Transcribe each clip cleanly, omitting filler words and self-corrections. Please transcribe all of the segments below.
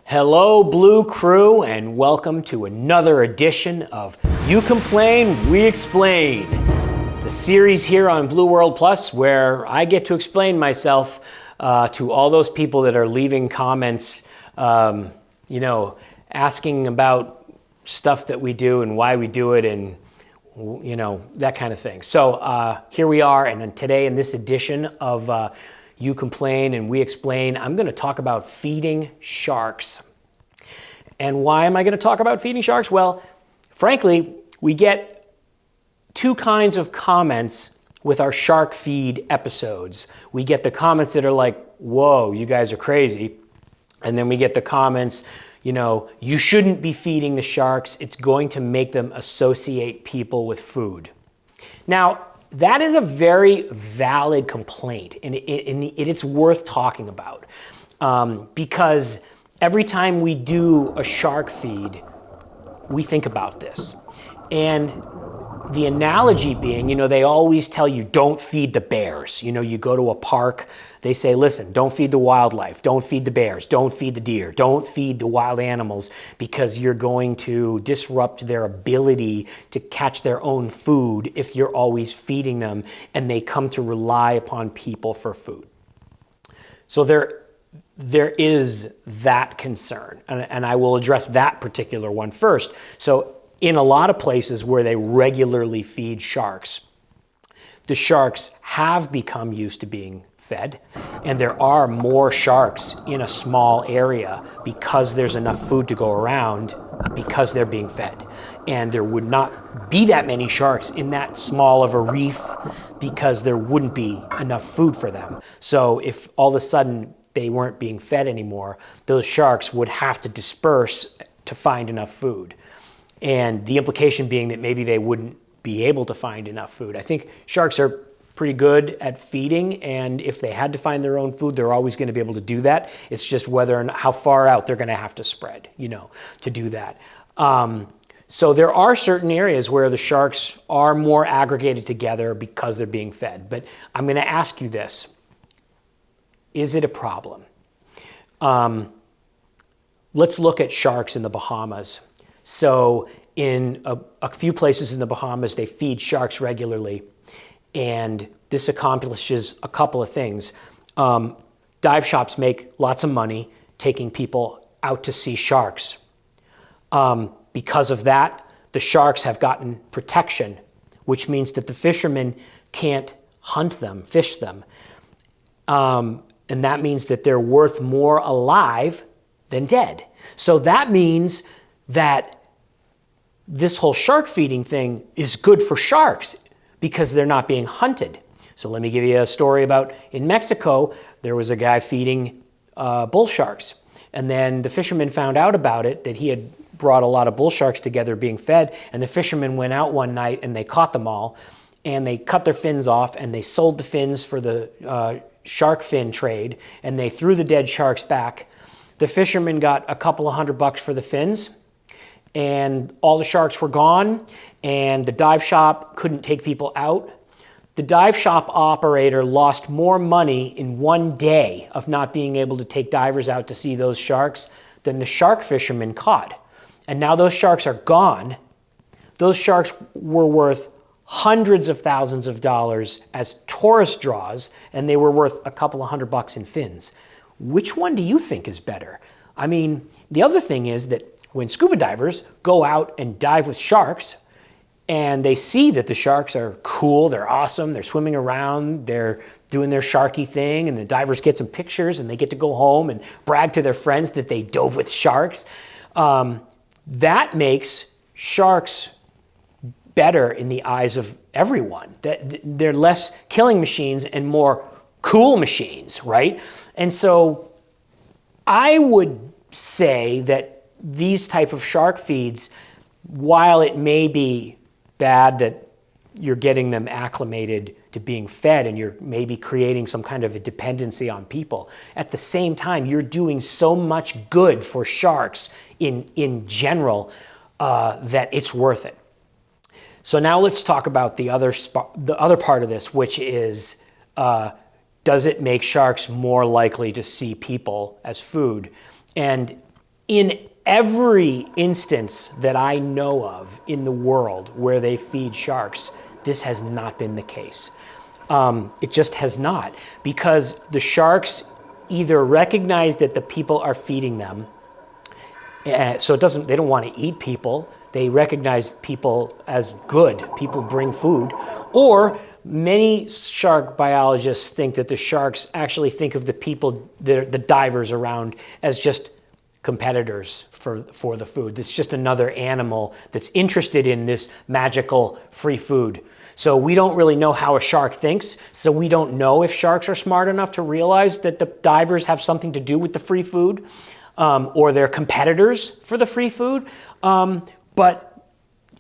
Hello, Blue Crew, and welcome to another edition of You Complain, We Explain, the series here on Blue World Plus where I get to explain myself to all those people that are leaving comments, asking about stuff that we do and why we do it and, that kind of thing. So here we are, and today in this edition of You Complain and We Explain, I'm going to talk about feeding sharks. And why am I going to talk about feeding sharks? Well, frankly, we get two kinds of comments with our shark feed episodes. We get the comments that are like, whoa, you guys are crazy. And then we get the comments, you shouldn't be feeding the sharks. It's going to make them associate people with food. Now, that is a very valid complaint, and it's worth talking about because every time we do a shark feed, we think about this. And the analogy being, they always tell you, don't feed the bears. You go to a park, they say, listen, don't feed the wildlife, don't feed the bears, don't feed the deer, don't feed the wild animals because you're going to disrupt their ability to catch their own food if you're always feeding them and they come to rely upon people for food. So there is that concern, and I will address that particular one first. So in a lot of places where they regularly feed sharks, the sharks have become used to being fed, and there are more sharks in a small area because there's enough food to go around because they're being fed. And there would not be that many sharks in that small of a reef because there wouldn't be enough food for them. So if all of a sudden they weren't being fed anymore, those sharks would have to disperse to find enough food. And the implication being that maybe they wouldn't be able to find enough food. I think sharks are pretty good at feeding, and if they had to find their own food, they're always going to be able to do that. It's just whether and how far out they're going to have to spread, to do that. So there are certain areas where the sharks are more aggregated together because they're being fed. But I'm going to ask you this. Is it a problem? Let's look at sharks in the Bahamas. So in a few places in the Bahamas, they feed sharks regularly, and this accomplishes a couple of things. Dive shops make lots of money taking people out to see sharks. Because of that, the sharks have gotten protection, which means that the fishermen can't hunt them, fish them. And that means that they're worth more alive than dead. So that means that this whole shark feeding thing is good for sharks because they're not being hunted. So let me give you a story about in Mexico, there was a guy feeding bull sharks. And then the fishermen found out about it, that he had brought a lot of bull sharks together being fed. And the fishermen went out one night and they caught them all. And they cut their fins off and they sold the fins for the shark fin trade. And they threw the dead sharks back. The fishermen got a couple of $100 for the fins. And all the sharks were gone, and the dive shop couldn't take people out. The dive shop operator lost more money in one day of not being able to take divers out to see those sharks than the shark fishermen caught. And now those sharks are gone. Those sharks were worth hundreds of thousands of dollars as tourist draws, and they were worth a couple of $100 in fins. Which one do you think is better? I mean, the other thing is that when scuba divers go out and dive with sharks and they see that the sharks are cool, they're awesome, they're swimming around, they're doing their sharky thing, and the divers get some pictures and they get to go home and brag to their friends that they dove with sharks, that makes sharks better in the eyes of everyone. They're less killing machines and more cool machines, right? And so I would say that these type of shark feeds, while it may be bad that you're getting them acclimated to being fed and you're maybe creating some kind of a dependency on people, at the same time, you're doing so much good for sharks in general that it's worth it. So now let's talk about the other part of this, which is, does it make sharks more likely to see people as food? And In every instance that I know of in the world where they feed sharks, this has not been the case. It just has not, because the sharks either recognize that the people are feeding them, so they don't want to eat people. They recognize people as good. People bring food. Or many shark biologists think that the sharks actually think of the people, the divers around, as just competitors for the food. It's just another animal that's interested in this magical free food. So we don't really know how a shark thinks, so we don't know if sharks are smart enough to realize that the divers have something to do with the free food, or they're competitors for the free food. But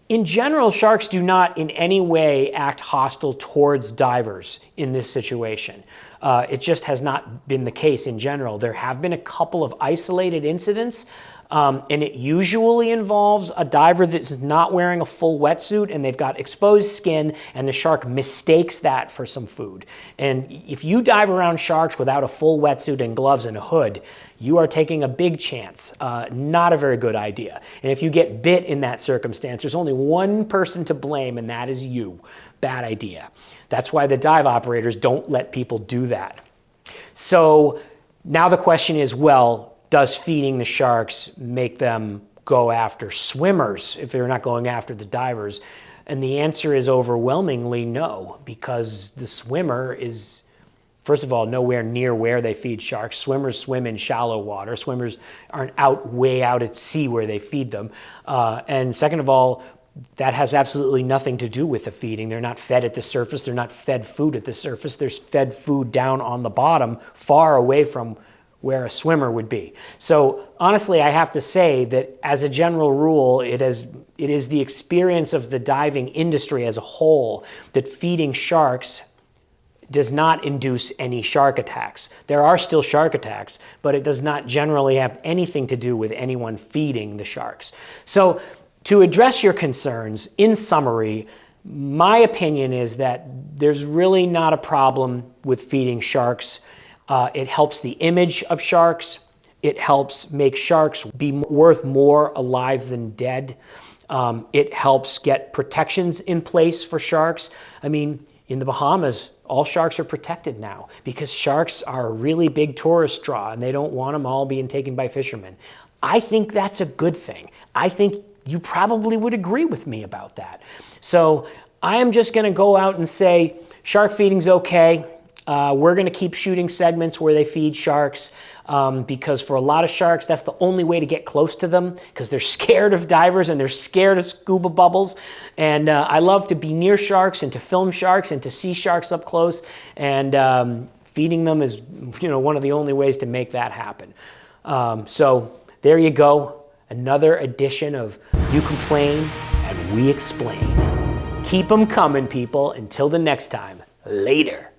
in general, sharks do not in any way act hostile towards divers in this situation. It just has not been the case in general. There have been a couple of isolated incidents, and it usually involves a diver that is not wearing a full wetsuit and they've got exposed skin, and the shark mistakes that for some food. And if you dive around sharks without a full wetsuit and gloves and a hood, you are taking a big chance. Not a very good idea. And if you get bit in that circumstance, there's only one person to blame, and that is you. Bad idea. That's why the dive operators don't let people do that. So now the question is, well, does feeding the sharks make them go after swimmers if they're not going after the divers? And the answer is overwhelmingly no, because the swimmer is, first of all, nowhere near where they feed sharks. Swimmers swim in shallow water. Swimmers aren't way out at sea where they feed them. And second of all, that has absolutely nothing to do with the feeding. They're not fed at the surface. They're not fed food at the surface. They're fed food down on the bottom, far away from where a swimmer would be. So honestly, I have to say that as a general rule, it is the experience of the diving industry as a whole that feeding sharks does not induce any shark attacks. There are still shark attacks, but it does not generally have anything to do with anyone feeding the sharks. So to address your concerns, in summary, my opinion is that there's really not a problem with feeding sharks. It helps the image of sharks. It helps make sharks be worth more alive than dead. It helps get protections in place for sharks. I mean, in the Bahamas, all sharks are protected now because sharks are a really big tourist draw and they don't want them all being taken by fishermen. I think that's a good thing. I think you probably would agree with me about that. So I am just going to go out and say shark feeding's okay. We're going to keep shooting segments where they feed sharks because for a lot of sharks, that's the only way to get close to them because they're scared of divers and they're scared of scuba bubbles. And I love to be near sharks and to film sharks and to see sharks up close. And feeding them is, one of the only ways to make that happen. So there you go. Another edition of You Complain and We Explain. Keep them coming, people. Until the next time. Later.